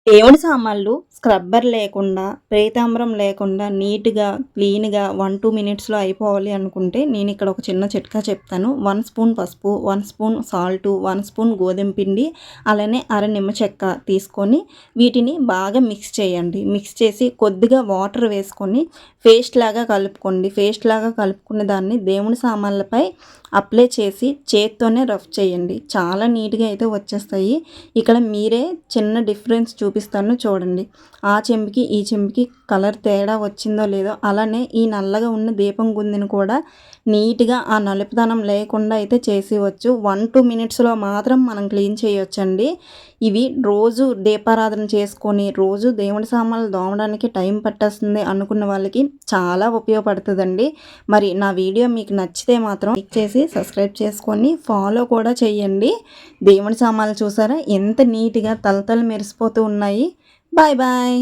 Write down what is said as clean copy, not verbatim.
దేవుడి సామాన్లు స్క్రబ్బర్ లేకుండా, పీతాంబరం లేకుండా నీట్‌గా, క్లీన్‌గా 1, 2 మినిట్స్‌లో అయిపోవాలి అనుకుంటే నేనిక్కడ ఒక చిన్న చిట్కా చెప్తాను. 1 స్పూన్ పసుపు, 1 స్పూన్ సాల్టు, 1 స్పూన్ గోధుమ పిండి, అలానే అర నిమ్మ చెక్క తీసుకొని వీటిని బాగా మిక్స్ చేయండి. మిక్స్ చేసి కొద్దిగా వాటర్ వేసుకొని పేస్ట్‌లాగా కలుపుకోండి. పేస్ట్‌లాగా కలుపుకున్న దాన్ని దేవుని సామాన్లపై అప్లై చేసి చేత్తోనే రఫ్ చేయండి. చాలా నీట్‌గా అయితే వచ్చేస్తాయి. ఇక్కడ మీరే చిన్న డిఫరెన్స్ చూపిస్తాను చూడండి. ఆ చెంబుకి ఈ చెంబుకి కలర్ తేడా వచ్చిందో లేదో, అలానే ఈ నల్లగా ఉన్న దీపం గుందిని కూడా నీట్‌గా ఆ నలుపుదనం లేకుండా అయితే చేసేయవచ్చు. 1, 2 మినిట్స్‌లో మాత్రం మనం క్లీన్ చేయొచ్చండి. ఇవి రోజు దీపారాధన చేసుకొని, రోజు దేవుడి సామాన్లు తోమడానికి టైం పట్టేస్తుంది అనుకున్న వాళ్ళకి చాలా ఉపయోగపడుతుందండి. మరి నా వీడియో మీకు నచ్చితే మాత్రం లైక్ చేసి సబ్స్క్రైబ్ చేసుకొని ఫాలో కూడా చేయండి. దేవుడి సామాన్లు చూసారా ఎంత నీట్‌గా తళతళ మెరిసిపోతూ ఉన్నాయి. Bye bye.